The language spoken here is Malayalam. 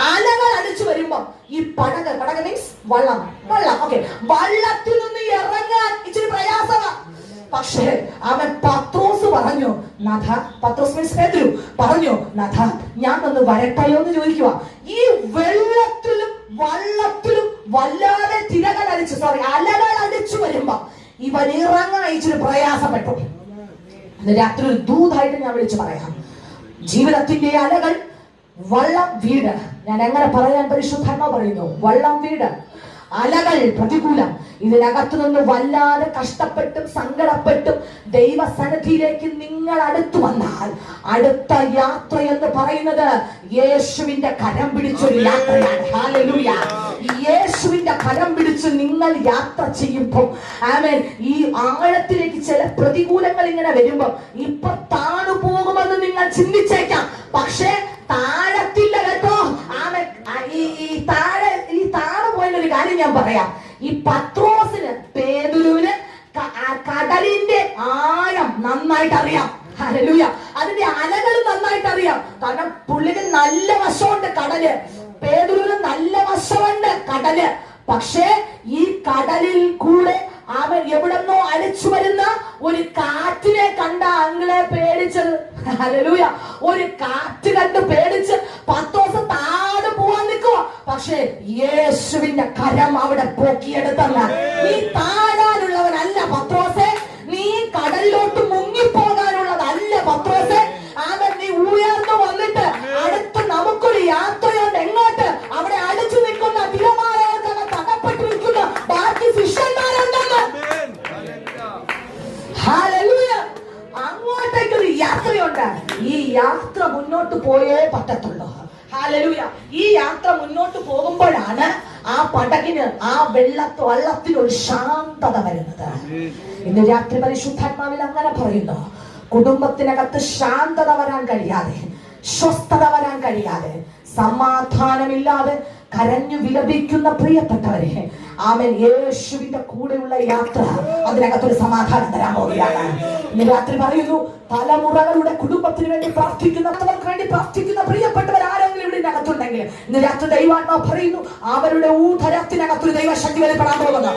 അലകൾ അടിച്ചു വരുമ്പോ ഈ പടക മീൻസ് വള്ളം ഓക്കെ, വള്ളത്തിൽ നിന്ന് ഇറങ്ങാൻ ഇച്ചിരി പ്രയാസമാണ്. പക്ഷേ അവൻ പത്രോസ് പറഞ്ഞു, നാഥ, പത്രോസ് മീൻസ് പേതുരു പറഞ്ഞു, നാഥ ഞാൻ ഒന്ന് വരട്ടെയോ എന്ന് ചോദിക്കുക. ഈ വെള്ളത്തിലും വള്ളത്തിലും വല്ലാതെ തിരകൾ അടിച്ചു അലകൾ അടിച്ചു വരുമ്പോ ഇവൻ ഇറങ്ങാൻ ഇച്ചിരി പ്രയാസപ്പെട്ടു. രാത്രി ഒരു ദൂതായിട്ട് ഞാൻ വിളിച്ചു പറയാം, ജീവിതത്തിന്റെ അലകൾ വള്ളം വീട്. ഞാൻ എങ്ങനെ പറയാൻ പരിശുദ്ധാത്മാവ് പറയുന്നു, വള്ളം വീട്, അലകൾ പ്രതികൂലം. ഇതിനകത്തു നിന്ന് വല്ലാതെ കഷ്ടപ്പെട്ടും സങ്കടപ്പെട്ടും ദൈവസന്നിധിയിലേക്ക് നിങ്ങൾ അടുത്തു വന്നാൽ അടുത്ത യാത്ര എന്ന് പറയുന്നത് യേശുവിന്റെ കരം പിടിച്ചൊരു യാത്രയാണ്. ഹല്ലേലൂയ. യേശുവിന്റെ കരം പിടിച്ച് നിങ്ങൾ യാത്ര ചെയ്യുമ്പോൾ ആമേൻ, ഈ ആഴത്തിലേക്ക് ചില പ്രതികൂലങ്ങൾ ഇങ്ങനെ വരുമ്പോൾ ഇപ്പൊ താണു പോകുമെന്ന് നിങ്ങൾ ചിന്തിച്ചേക്കാം. പക്ഷേ താഴത്തില്ല കേട്ടോ. ആമേൻ. ഈ താഴെ പോയൊരു കാര്യം ഞാൻ പറയാം. ഈ പത്രോസിന്, പേതുരുവിന് കടലിന്റെ ആഴം നന്നായിട്ട് അറിയാം. ഹല്ലേലൂയ. അതിന്റെ അലകൾ നന്നായിട്ട് അറിയാം. കാരണം പുള്ളിക്ക് നല്ല വശമുണ്ട് കടല്, പേതുരുവിന് നല്ല വശമുണ്ട് കടല്. പക്ഷേ ഈ കടലിൽ കൂടെ അവൻ എവിടെന്നോ അടിച്ചു വരുന്ന ഒരു കാറ്റിനെ കണ്ട അങ്ങളെ പേടിച്ചത്. ഹല്ലേലൂയ. ഒരു കാറ്റ് കണ്ട് പേടിച്ച് പത്രോസ് താഴെ പോവാൻ നിൽക്കുക. പക്ഷേ യേശുവിന്റെ കരം അവിടെ പൊക്കിയെടുത്തല്ല. നീ താഴാനുള്ളവനല്ല പത്രോസെ, നീ കടലിലോട്ട് മുങ്ങിപ്പോകാനുള്ളതല്ല പത്രോസെ. അവൻ നീ ഉയർന്നു വന്നിട്ട് അടുത്ത് നമുക്കൊരു യാത്രയുണ്ട്. എങ്ങോട്ട്? അവിടെ അടിച്ചു നിൽക്കുന്ന തിരമാലകൾക്ക് തകപ്പെട്ട് നിൽക്കുന്ന ബാക്കി ശിഷ്യന്മാരുണ്ടെന്ന്. ഹല്ലേലൂയ. അങ്ങോട്ടേക്കൊരു യാത്രയുണ്ട്. ഈ യാത്ര മുന്നോട്ട് പോയേ പറ്റത്തുള്ളൂ. ഹല്ലേലൂയ. ഈ യാത്ര മുന്നോട്ട് പോകുമ്പോഴാണ് ആ പടകിന്, ആ വള്ളത്തിന് ഒരു ശാന്തത വരുന്നത്. ഇന്ന് രാത്രി പരിശുദ്ധാത്മാവിൽ അങ്ങനെ പറയുന്നു, കുടുംബത്തിനകത്ത് ശാന്തത വരാൻ കഴിയാതെ, സ്വസ്ഥത വരാൻ കഴിയാതെ, സമാധാനമില്ലാതെ കരഞ്ഞു വിലപിക്കുന്ന പ്രിയപ്പെട്ടവരെ, ആമേൻ, യേശുവിന്റെ കൂടെയുള്ള യാത്ര അതിനകത്തൊരു സമാധാനം തരാൻ പോവുകയാണ്. ഇന്ന് രാത്രി പറയുന്നു, തലമുറകളുടെ കുടുംബത്തിന് വേണ്ടി പ്രാർത്ഥിക്കുന്നവർക്ക് വേണ്ടി പ്രാർത്ഥിക്കുന്ന പ്രിയപ്പെട്ടവർ ആരെങ്കിലും ഇവിടെ അകത്തുണ്ടെങ്കിൽ ഇന്ന് രാത്രി ദൈവാത്മാവ് പറയുന്നു, അവരുടെ ഊധരത്തിനകത്തൊരു ദൈവശക്തി വെളിപ്പെടാൻ പോകുന്നു.